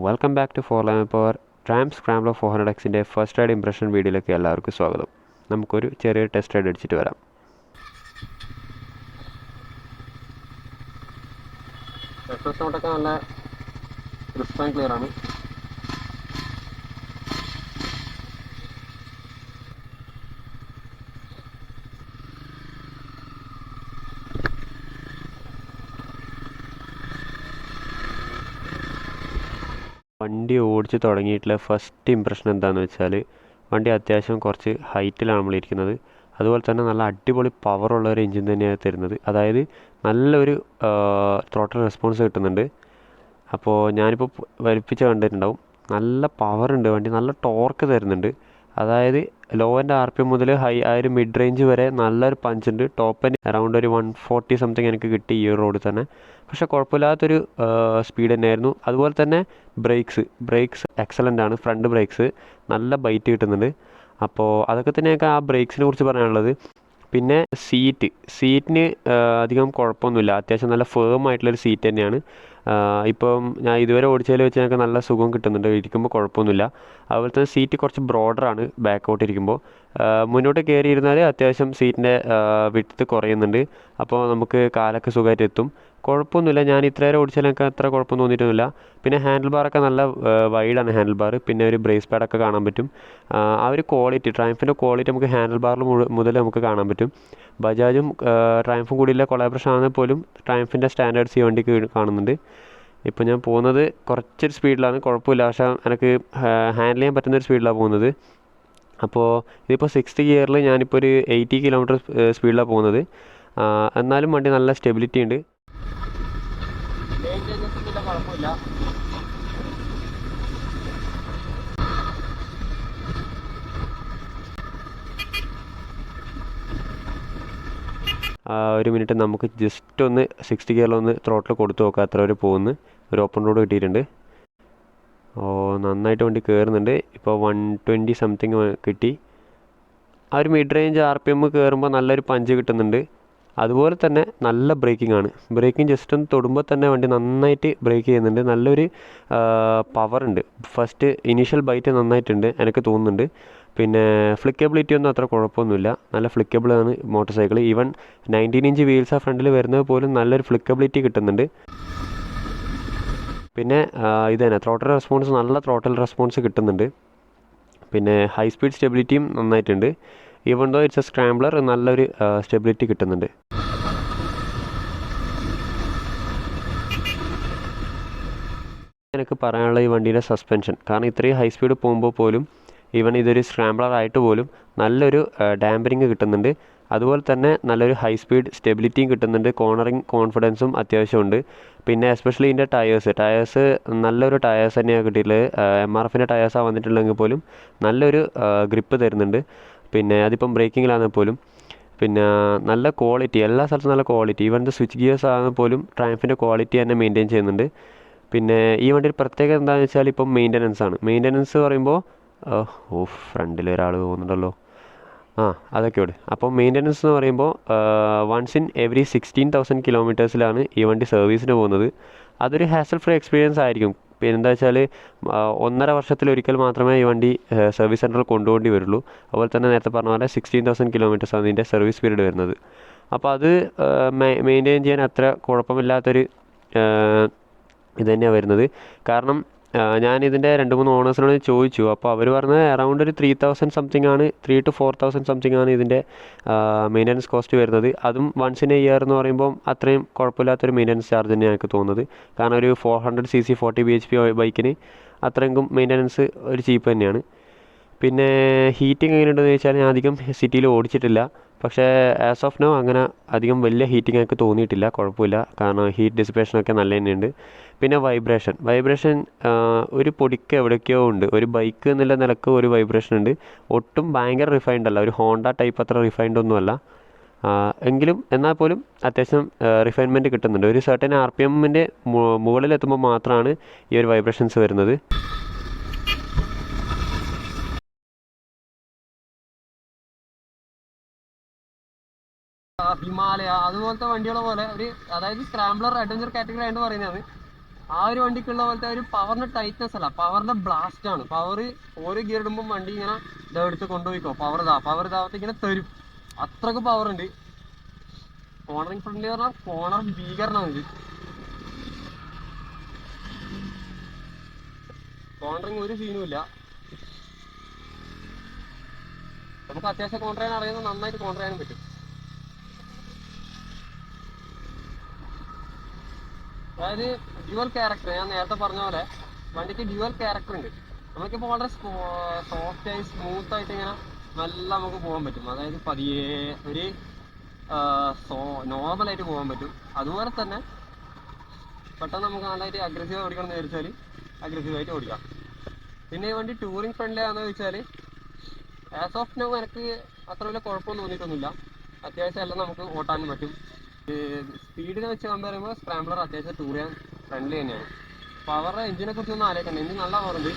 Welcome back to four line power. Triumph Scrambler 400Xൻ്റെ first ride impression വീഡിയോയിലേക്ക് എല്ലാവർക്കും സ്വാഗതം. നമുക്കൊരു ചെറിയ ടെസ്റ്റ് റൈഡ് അടിച്ചിട്ട് വരാം. നല്ല ക്രിസ്പ് ആൻഡ് ക്ലിയർ ആണ്. വണ്ടി ഓടിച്ച് തുടങ്ങിയിട്ടുള്ള ഫസ്റ്റ് ഇംപ്രഷൻ എന്താണെന്ന് വെച്ചാൽ, വണ്ടി അത്യാവശ്യം കുറച്ച് ഹൈറ്റിലാണ് നമ്മളിരിക്കുന്നത്. അതുപോലെ തന്നെ നല്ല അടിപൊളി പവറുള്ള ഒരു എൻജിൻ തന്നെയാണ് തരുന്നത്. അതായത് നല്ലൊരു ത്രോട്ടൽ റെസ്പോൺസ് കിട്ടുന്നുണ്ട്. അപ്പോൾ ഞാനിപ്പോൾ വലിപ്പിച്ച് കണ്ടിട്ടുണ്ടാവും, നല്ല പവറുണ്ട് വണ്ടി, നല്ല ടോർക്ക് തരുന്നുണ്ട്. അതായത് ലോ ആൻഡ് RPM മുതൽ ഹൈ ആ ഒരു മിഡ് റേഞ്ച് വരെ നല്ലൊരു പഞ്ചുണ്ട്. ടോപ്പ് എൻഡ് അറൗണ്ട് ഒരു 140 സംതിങ് എനിക്ക് കിട്ടി ഈ റോഡിൽ തന്നെ. പക്ഷേ കുഴപ്പമില്ലാത്തൊരു സ്പീഡ് തന്നെയായിരുന്നു. അതുപോലെ തന്നെ ബ്രേക്സ് എക്സലൻ്റ് ആണ്. ഫ്രണ്ട് ബ്രേക്സ് നല്ല ബൈറ്റ് കിട്ടുന്നുണ്ട്. അപ്പോൾ അതൊക്കെ തന്നെയൊക്കെ ആ ബ്രേക്സിനെ കുറിച്ച് പറയാനുള്ളത്. പിന്നെ സീറ്റിന് അധികം കുഴപ്പമൊന്നുമില്ല. അത്യാവശ്യം നല്ല ഫേം ആയിട്ടുള്ളൊരു സീറ്റ് തന്നെയാണ്. ഇപ്പം ഞാൻ ഇതുവരെ ഓടിച്ചതിൽ വെച്ച് ഞങ്ങൾക്ക് നല്ല സുഖം കിട്ടുന്നുണ്ട്, ഇരിക്കുമ്പോൾ കുഴപ്പമൊന്നുമില്ല. അതുപോലെ തന്നെ സീറ്റ് കുറച്ച് ബ്രോഡറാണ് ബാക്കോട്ട് ഇരിക്കുമ്പോൾ. മുന്നോട്ട് കയറിയിരുന്നാൽ അത്യാവശ്യം സീറ്റിൻ്റെ വിഡ്ത്ത് കുറയുന്നുണ്ട്. അപ്പോൾ നമുക്ക് കാലൊക്കെ സുഖമായിട്ട് എത്തും. കുഴപ്പമൊന്നുമില്ല. ഞാൻ ഇത്രയേറെ ഓടിച്ചാൽ എനിക്ക് അത്ര കുഴപ്പം തോന്നിയിട്ടൊന്നുമില്ല. പിന്നെ ഹാൻഡിൽ ബാറൊക്കെ നല്ല വൈഡാണ് ഹാൻഡിൽ ബാർ. പിന്നെ ഒരു ബ്രേസ് പാഡൊക്കെ കാണാൻ പറ്റും. ആ ഒരു ക്വാളിറ്റി, ട്രയംഫിൻ്റെ ക്വാളിറ്റി നമുക്ക് ഹാൻഡിൽ ബാറിൽ മുതൽ നമുക്ക് കാണാൻ പറ്റും. ബജാജും ട്രയംഫും കൂടിയുള്ള കൊളാബറേഷൻ ആണെങ്കിൽ പോലും ട്രയംഫിൻ്റെ സ്റ്റാൻഡേർഡ്സ് ഈ വണ്ടിക്ക് കാണുന്നുണ്ട്. ഇപ്പോൾ ഞാൻ പോകുന്നത് കുറച്ചൊരു സ്പീഡിലാണ്, കുഴപ്പമില്ല. പക്ഷേ എനിക്ക് ഹാൻഡിൽ ചെയ്യാൻ പറ്റുന്നൊരു സ്പീഡിലാണ് പോകുന്നത്. അപ്പോൾ ഇതിപ്പോൾ 6th ഗിയറിൽ ഞാനിപ്പോൾ ഒരു 80 കിലോമീറ്റർ സ്പീഡിലാണ് പോകുന്നത്. എന്നാലും വണ്ടി നല്ല സ്റ്റെബിലിറ്റി ഉണ്ട്. കുഴപ്പമില്ല. ഒരു മിനിറ്റ് നമുക്ക് ജസ്റ്റ് ഒന്ന് 60 ഗിയറിലൊന്ന് ത്രോട്ടിൽ കൊടുത്തു നോക്കാം എത്ര വരെ പോകുന്നു. ഒരു ഓപ്പൺ റോഡ് കിട്ടിയിട്ടുണ്ട്. നന്നായിട്ട് വണ്ടി കയറുന്നുണ്ട്. ഇപ്പോൾ 120 സംതിങ് കിട്ടി. ആ ഒരു മിഡ് റേഞ്ച് RPM കയറുമ്പോൾ നല്ലൊരു പഞ്ച് കിട്ടുന്നുണ്ട്. അതുപോലെ തന്നെ നല്ല ബ്രേക്കിംഗ് ആണ്. ബ്രേക്കിംഗ് ജസ്റ്റ് ഒന്ന് തൊടുമ്പോൾ തന്നെ വണ്ടി നന്നായിട്ട് ബ്രേക്ക് ചെയ്യുന്നുണ്ട്. നല്ലൊരു പവറുണ്ട്. ഫസ്റ്റ് ഇനീഷ്യൽ ബൈറ്റ് നന്നായിട്ടുണ്ട് എനിക്ക് തോന്നുന്നുണ്ട്. പിന്നെ ഫ്ലിക്കബിലിറ്റി ഒന്നും അത്ര കുഴപ്പമൊന്നുമില്ല. നല്ല ഫ്ലിക്കബിളാണ് motorcycle. Even 19 inch wheels ആ ഫ്രണ്ടിൽ വരുന്നത് പോലും നല്ലൊരു ഫ്ലിക്കബിലിറ്റി കിട്ടുന്നുണ്ട്. പിന്നെ ഇത് തന്നെ നല്ല ത്രോട്ടൽ റെസ്പോൺസ് കിട്ടുന്നുണ്ട്. പിന്നെ ഹൈ സ്പീഡ് സ്റ്റെബിലിറ്റിയും നന്നായിട്ടുണ്ട്. Even though it's a scrambler, നല്ലൊരു സ്റ്റെബിലിറ്റി കിട്ടുന്നുണ്ട്. എനിക്ക് പറയാനുള്ള ഈ വണ്ടിയുടെ സസ്പെൻഷൻ, കാരണം ഇത്രയും ഹൈ സ്പീഡ് പോകുമ്പോൾ പോലും, ഈവൻ ഇതൊരു സ്ക്രാംബ്ലർ ആയിട്ട് പോലും നല്ലൊരു ഡാമ്പറിങ് കിട്ടുന്നുണ്ട്. അതുപോലെ തന്നെ നല്ലൊരു ഹൈ സ്പീഡ് സ്റ്റെബിലിറ്റിയും കിട്ടുന്നുണ്ട്. കോർണറിങ് കോൺഫിഡൻസും അത്യാവശ്യമുണ്ട്. പിന്നെ എസ്പെഷ്യലി ഇതിൻ്റെ ടയേഴ്സ് നല്ലൊരു ടയേഴ്സ് തന്നെയാണ് കിട്ടിയിട്ടുള്ളത്. MRFൻ്റെ ടയേഴ്സാണ് വന്നിട്ടുള്ളതെങ്കിൽ പോലും നല്ലൊരു ഗ്രിപ്പ് തരുന്നുണ്ട്. പിന്നെ അതിപ്പം ബ്രേക്കിങ്ങിലാണെങ്കിൽ പോലും പിന്നെ നല്ല ക്വാളിറ്റി, എല്ലാ സ്ഥലത്തും നല്ല quality. Even the switch gears ആണെങ്കിൽ പോലും ട്രയംഫിൻ്റെ ക്വാളിറ്റി തന്നെ മെയിൻറ്റെയിൻ ചെയ്യുന്നുണ്ട്. പിന്നെ ഈ വണ്ടിയിൽ പ്രത്യേകത എന്താണെന്ന് വെച്ചാൽ ഇപ്പം മെയിൻ്റനൻസ് പറയുമ്പോൾ ഫ്രണ്ടിൽ ഒരാൾ പോകുന്നുണ്ടല്ലോ, അതൊക്കെ ഇവിടെ. അപ്പോൾ മെയിൻ്റനൻസ് എന്ന് പറയുമ്പോൾ വൺസ് ഇൻ എവറി 16,000 കിലോമീറ്റേഴ്സിലാണ് ഈ വണ്ടി സർവീസിന് പോകുന്നത്. അതൊരു ഹാസൽ ഫ്രീ എക്സ്പീരിയൻസ് ആയിരിക്കും. പിന്നെ എന്താ വെച്ചാൽ 1.5 വർഷത്തിലൊരിക്കൽ മാത്രമേ ഈ വണ്ടി സർവീസ് സെൻറ്ററിൽ കൊണ്ടുപോകേണ്ടി വരുള്ളൂ. അതുപോലെ തന്നെ നേരത്തെ പറഞ്ഞ പോലെ 16,000 കിലോമീറ്റേഴ്സാണ് ഇതിൻ്റെ സർവീസ് പീരീഡ് വരുന്നത്. അപ്പോൾ അത് മെയിൻറ്റെയിൻ ചെയ്യാൻ അത്ര കുഴപ്പമില്ലാത്തൊരു ഇത് തന്നെയാണ് വരുന്നത്. കാരണം ഞാനിതിൻ്റെ 2-3 ഓണേഴ്സിനോട് ചോദിച്ചു. അപ്പോൾ അവർ പറഞ്ഞത് അറൗണ്ട് ഒരു 3,000 സംതിങ് ആണ്, 3,000 to 4,000 സംതിങ് ആണ് ഇതിൻ്റെ മെയിൻ്റനൻസ് കോസ്റ്റ് വരുന്നത്. അതും വൺസ് ഇൻ എ ഇയർ എന്ന് പറയുമ്പോൾ അത്രയും കുഴപ്പമില്ലാത്തൊരു മെയിൻ്റനൻസ് ചാർജ് തന്നെയാണ് എനിക്ക് തോന്നുന്നത്. കാരണം ഒരു 400cc 40 bhp ബൈക്കിന് അത്രയെങ്കിലും മെയിൻ്റനൻസ് ഒരു ചീപ്പ് തന്നെയാണ്. പിന്നെ ഹീറ്റിംഗ് എങ്ങനെയുണ്ടെന്ന് ചോദിച്ചാൽ, ഞാൻ അധികം സിറ്റിയിൽ ഓടിച്ചിട്ടില്ല. പക്ഷേ ആസ് ഓഫ് നോ അങ്ങനെ അധികം വലിയ ഹീറ്റിംഗ് എനിക്ക് തോന്നിയിട്ടില്ല. കുഴപ്പമില്ല, കാരണം ഹീറ്റ് ഡിസിപ്പേഷനൊക്കെ നല്ല തന്നെയുണ്ട്. പിന്നെ വൈബ്രേഷൻ ഒരു പൊടിക്ക് എവിടേക്കോ ഉണ്ട്. ഒരു ബൈക്ക് എന്നുള്ള നിലക്ക് ഒരു വൈബ്രേഷൻ ഉണ്ട്. ഒട്ടും ഭയങ്കര റിഫൈൻഡ് അല്ല, ഒരു ഹോണ്ട ടൈപ്പ് അത്ര റിഫൈൻഡ് ഒന്നുമല്ല. എന്നാൽ പോലും അത്യാവശ്യം റിഫൈൻമെൻറ്റ് കിട്ടുന്നുണ്ട്. ഒരു സർട്ടൻ RPMൻ്റെ മുകളിലെത്തുമ്പോൾ മാത്രമാണ് ഈ ഒരു വൈബ്രേഷൻസ് വരുന്നത്. ഹിമാലയ അതുപോലത്തെ വണ്ടികളെ പോലെ ഒരു, അതായത് സ്ക്രാംബ്ലർ അഡ്വഞ്ചർ കാറ്റഗറി ആയിട്ട് പറയുന്നത്. ആ ഒരു വണ്ടിക്കുള്ള പോലത്തെ ഒരു പവറിന്റെ ടൈറ്റ്നസ് അല്ല, പവറിന്റെ ബ്ലാസ്റ്റ് ആണ്. പവർ ഓരോ ഗിയർ ഇടുമ്പോൾ വണ്ടി ഇങ്ങനെ ഇതെടുത്ത് കൊണ്ടുപോയിക്കോ, പവർ ഇതാവത്തെ ഇങ്ങനെ തരും, അത്രക്ക് പവർ ഉണ്ട്. കോർണറിങ് ഫ്രണ്ട്ലി പറഞ്ഞാൽ കോർണർ ഭീകരണമാണ് ഇത്. കോർണറിങ് ഒരു സീനും ഇല്ല. നമുക്ക് അത്യാവശ്യം കോൺട്ര ചെയ്യാൻ അറിയുന്നത് നന്നായിട്ട് കോൺട്ര ചെയ്യാനും പറ്റും. അതായത് ഡ്യുവൽ ക്യാരക്ടർ, ഞാൻ നേരത്തെ പറഞ്ഞ പോലെ വണ്ടിക്ക് ഡ്യുവൽ ക്യാരക്ടർ ഉണ്ട്. നമുക്കിപ്പോൾ വളരെ സോഫ്റ്റ് ആയി സ്മൂത്ത് ആയിട്ട് ഇങ്ങനെ നല്ല നമുക്ക് പോകാൻ പറ്റും. അതായത് പതിയെ ഒരു നോർമലായിട്ട് പോകാൻ പറ്റും. അതുപോലെ തന്നെ പെട്ടെന്ന് നമുക്ക് നല്ലതായിട്ട് അഗ്രസീവ് ഓടിക്കണം എന്ന് വിചാരിച്ചാൽ അഗ്രസീവായിട്ട് ഓടിക്കാം. പിന്നെ ഈ വണ്ടി ടൂറിങ് ഫ്രണ്ട്ലി ആണെന്ന് ചോദിച്ചാൽ ആസ് ഓഫ് നൗ എനിക്ക് അത്ര വലിയ കുഴപ്പമൊന്നും തോന്നിയിട്ടൊന്നുമില്ല. അത്യാവശ്യം എല്ലാം നമുക്ക് ഓട്ടാനും പറ്റും. സ്പീഡിനെ വെച്ച് കമ്പയർ ചെയ്യുമ്പോൾ സ്ക്രാംബ്ലർ അത്യാവശ്യം ടൂർ ചെയ്യാൻ ഫ്രണ്ട്ലി തന്നെയാണ്. പവറുടെ എഞ്ചിനെ കുറിച്ചൊന്നും ആലോചിക്കണ്ട, എഞ്ചിൻ നല്ല പവറുണ്ട്.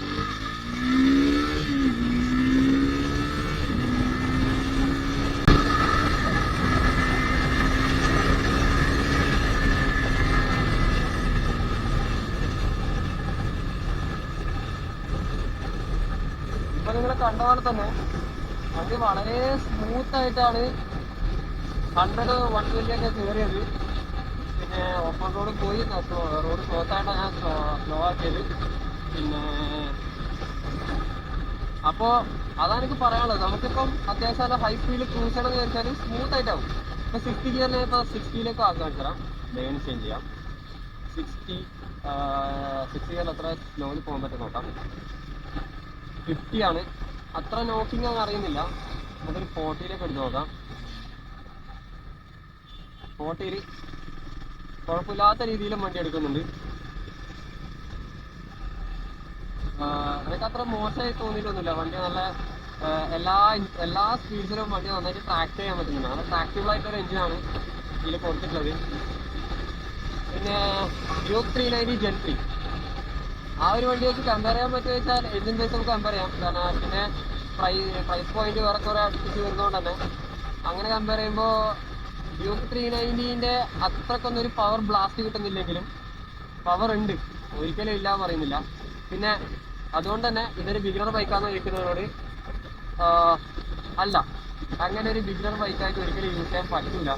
ഇപ്പൊ നിങ്ങൾ കണ്ട പോലെ തന്നെ വണ്ടി വളരെ സ്മൂത്ത് ആയിട്ടാണ് 100, 120 ഒക്കെ കയറിയത്. പിന്നെ ഓപ്പൺ റോഡ് പോയി, റോഡ് ക്ലോസ് ആയിട്ടാണ് ഞാൻ സ്ലോ ആക്കിയത്. പിന്നെ അപ്പോൾ അതാണ് എനിക്ക് പറയാനുള്ളത്. നമുക്കിപ്പം അത്യാവശ്യം നല്ല ഹൈ സ്പീഡിൽ ക്രൂസ് ചെയ്യണമെന്ന് വിചാരിച്ചാൽ സ്മൂത്ത് ആയിട്ടാവും. ഇപ്പം 60 ഗിയറിനെ ഇപ്പോൾ 60ലേക്ക് ആക്കാൻ തരാം, ലെയിൻ ചേഞ്ച് ചെയ്യാം. 60 ഗിയറിൽ അത്ര സ്ലോയിൽ പോകാൻ പറ്റും നോക്കാം. 50 ആണ്, അത്ര നോക്കിങ് അങ്ങ് അറിയുന്നില്ല. നമുക്കൊരു 40ലേക്ക് എടുത്ത് നോക്കാം. 40ൽ കുഴപ്പമില്ലാത്ത രീതിയിലും വണ്ടി എടുക്കുന്നുണ്ട്. എനിക്ക് അത്ര മോശമായി തോന്നിയിട്ടൊന്നുമില്ല. വണ്ടി നല്ല എല്ലാ സ്പീഡ്സിലും വണ്ടി നന്നായിട്ട് ട്രാക്ക് ചെയ്യാൻ പറ്റുന്നുണ്ട്. നല്ല ട്രാക്റ്റബിൾ ആയിട്ടൊരു എഞ്ചിനാണ് ഇതിൽ കൊടുത്തിട്ടുള്ളത്. പിന്നെ ഡ്യൂക്ക് 390 Gen 3 ആ ഒരു വണ്ടി വെച്ച് കമ്പയർ ചെയ്യാൻ പറ്റുക വെച്ചാൽ എഞ്ചിൻ ബേസ് നമുക്ക് കമ്പയർ ചെയ്യാം. കാരണം പിന്നെ പ്രൈസ് പോയിന്റ് വേറെ കുറെ അടുപ്പിച്ച് വരുന്നതുകൊണ്ട് തന്നെ അങ്ങനെ കമ്പയർ ചെയ്യുമ്പോൾ ഡ്യൂക്ക് 390ന്റെ അത്രക്കൊന്നും ഒരു പവർ ബ്ലാസ്റ്റ് കിട്ടുന്നില്ലെങ്കിലും പവർ ഉണ്ട്, ഒരിക്കലും ഇല്ല പറയുന്നില്ല. പിന്നെ അതുകൊണ്ട് തന്നെ ഇതൊരു ബിഗിനർ ബൈക്കാന്ന് ചോദിക്കുന്നവരോട് അല്ല, അങ്ങനെ ഒരു ബിഗിനർ ബൈക്കായിട്ട് ഒരിക്കലും യൂസ് ചെയ്യാൻ പറ്റില്ല.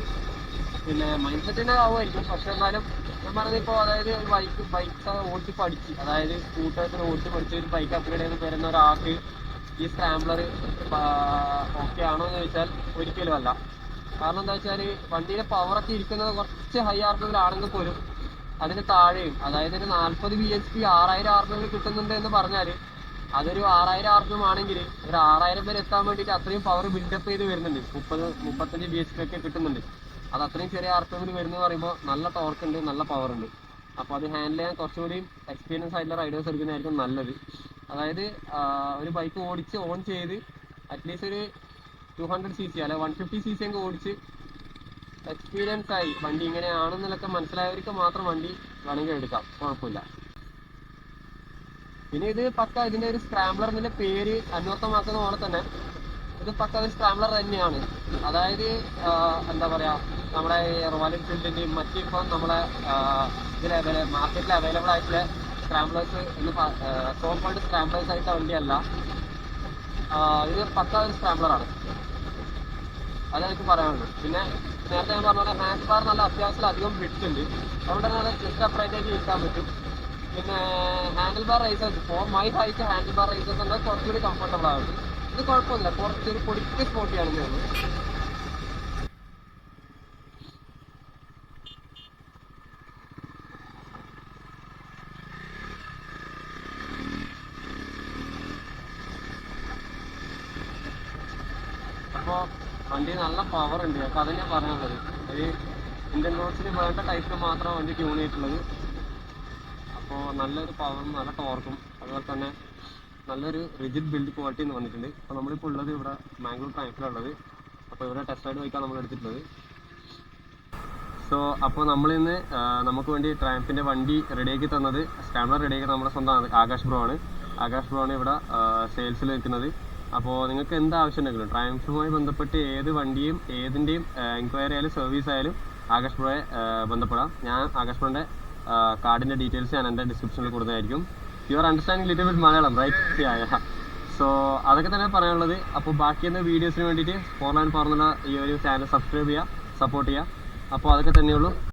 പിന്നെ മൈൻഡ് സെറ്റിന്റെ ആവുമായിരിക്കും, പക്ഷെ എന്നാലും ഞാൻ പറഞ്ഞിപ്പോൾ അതായത് ബൈക്ക് ഓടിച്ച് പഠിച്ച്, അതായത് സ്കൂട്ടേഴ്സിന് ഓടിച്ച് പഠിച്ച് ഒരു ബൈക്ക് അപ്ഗ്രേഡ് ചെയ്ത് വരുന്ന ഒരാൾക്ക് ഈ സ്ക്രാംബ്ലർ ഓക്കെ ആണോ എന്ന് ചോദിച്ചാൽ ഒരിക്കലും അല്ല. കാരണം എന്താ വെച്ചാൽ വണ്ടിയിലെ പവറൊക്കെ ഇരിക്കുന്നത് കുറച്ച് ഹൈ ആർപിഎമ്മിലാണെങ്കിൽ പോലും അതിന് താഴെയും, അതായത് ഒരു 40 bhp 6000 ആർപിഎമ്മിൽ കിട്ടുന്നുണ്ട് എന്ന് പറഞ്ഞാൽ അതൊരു 6000 ആർപിഎം ആണെങ്കിൽ ഒരു 6000 വരെ എത്താൻ വേണ്ടിയിട്ട് അത്രയും പവർ ബിൽഡപ്പ് ചെയ്ത് വരുന്നുണ്ട്. 30-35 bhp ഒക്കെ കിട്ടുന്നുണ്ട്. അത് അത്രയും ചെറിയ ആർപിഎമ്മിൽ വരുന്നത് പറയുമ്പോൾ നല്ല ടോർക്ക് ഉണ്ട്, നല്ല പവർ ഉണ്ട്. അപ്പോൾ അത് ഹാൻഡിൽ ചെയ്യാൻ കുറച്ചുകൂടി എക്സ്പീരിയൻസ് ആയിട്ടുള്ള റൈഡേഴ്സ് എടുക്കുന്നതായിരിക്കും നല്ലത്. അതായത് ഒരു ബൈക്ക് ഓടിച്ച് ഓൺ ചെയ്ത് അറ്റ്ലീസ്റ്റ് ഒരു 200cc അല്ലെ 150cc ഒക്കെ ഓടിച്ച് എക്സ്പീരിയൻസ് ആയി വണ്ടി ഇങ്ങനെയാണെന്നൊക്കെ മനസ്സിലായവർക്ക് മാത്രം വണ്ടി വേണമെങ്കിൽ എടുക്കാം, കുഴപ്പമില്ല. പിന്നെ ഇത് പക്ക ഇതിന്റെ ഒരു സ്ക്രാംബ്ലറിന്റെ പേര് അന്വർത്ഥമാക്കുന്ന പോലെ തന്നെ ഇത് പക്ക ഒരു സ്ക്രാംബ്ലർ തന്നെയാണ്. അതായത് എന്താ പറയാ, നമ്മുടെ റോയൽ എൻഫീൽഡിന്റെയും മറ്റിപ്പം നമ്മളെ ഇതിൽ മാർക്കറ്റിൽ അവൈലബിൾ ആയിട്ടുള്ള സ്ക്രാംബ്ലേഴ്സ് എന്ന് സോഫോൾഡ് സ്ക്രാംബ്ലേഴ്സ് ആയിട്ട് വണ്ടിയല്ല, ഇത് പക്ക ഒരു സ്ക്രാംബ്ലറാണ്. അതെനിക്ക് പറയാനുള്ളത്. പിന്നെ നേരത്തെ ഞാൻ പറഞ്ഞ പോലെ ഹാൻഡ് ബാർ നല്ല അത്യാവശ്യം അധികം വിഡ്ത്ത് ഉണ്ട്, അതുകൊണ്ട് തന്നെ ജസ്റ്റ് അപ്രൈറ്റ് ആയിട്ട് ഇരിക്കാൻ പറ്റും. പിന്നെ handle bar risers for my height handle bar risers എന്നാൽ കുറച്ചുകൂടി കംഫർട്ടബിൾ ആവും. ഇത് കുഴപ്പമില്ല, കുറച്ചൊരു പൊടിക്ക് സ്പോട്ടിയാണെന്ന് തോന്നുന്നു. അപ്പോൾ വണ്ടി നല്ല പവർ ഉണ്ട്. അപ്പോൾ അത് ഞാൻ പറയാനുള്ളത്, ഒരു ഇന്ത്യൻ റോഡ്സിന് വേണ്ട ടൈപ്പിൽ മാത്രമാണ് വണ്ടി ട്യൂൺ ചെയ്തിട്ടുള്ളത്. അപ്പോൾ നല്ലൊരു പവറും നല്ല ടോർക്കും അതുപോലെ തന്നെ നല്ലൊരു റിജിഡ് ബിൽഡ് ക്വാളിറ്റി എന്ന് വന്നിട്ടുണ്ട്. അപ്പോൾ നമ്മളിപ്പോൾ ഉള്ളത് ഇവിടെ മാംഗ്ലൂർ ട്രയംഫിലുള്ളത്. അപ്പോൾ ഇവിടെ ടെസ്റ്റ് റൈഡ് ബൈക്കാണ് നമ്മൾ എടുത്തിട്ടുള്ളത്. സോ അപ്പോൾ നമ്മളിന്ന് നമുക്ക് വേണ്ടി ട്രയംഫിൻ്റെ വണ്ടി റെഡിയാക്കി തന്നത്, സ്ക്രാംബ്ലർ റെഡിയാക്കി നമ്മുടെ സ്വന്തം ആകാശ് ബ്രോ ആണ്. ആകാശ് ബ്രോ ആണ് ഇവിടെ സെയിൽസിൽ നിൽക്കുന്നത്. അപ്പോൾ നിങ്ങൾക്ക് എന്ത് ആവശ്യം ഉണ്ടെങ്കിലും ട്രയംഫുമായി ബന്ധപ്പെട്ട് ഏത് വണ്ടിയും ഏതിൻ്റെയും എൻക്വയറി ആയാലും സർവീസ് ആയാലും ആകാശ് ബ്രോയെ ബന്ധപ്പെടാം. ഞാൻ ആകാശ് ബ്രോൻ്റെ കാർഡിൻ്റെ ഡീറ്റെയിൽസ് ഞാൻ എൻ്റെ ഡിസ്ക്രിപ്ഷനിൽ കൊടുക്കുന്നതായിരിക്കും. You are understanding little bit Malayalam right? So അതൊക്കെ തന്നെ പറയാനുള്ളത്. അപ്പോൾ ബാക്കിയുള്ള വീഡിയോസിന് വേണ്ടിയിട്ട് ഫോർലാൻഡ് ഫാർമുല ഈ ഒരു ചാനൽ സബ്സ്ക്രൈബ് ചെയ്യുക, സപ്പോർട്ട് ചെയ്യുക. അപ്പോൾ അതൊക്കെ തന്നെയുള്ളൂ.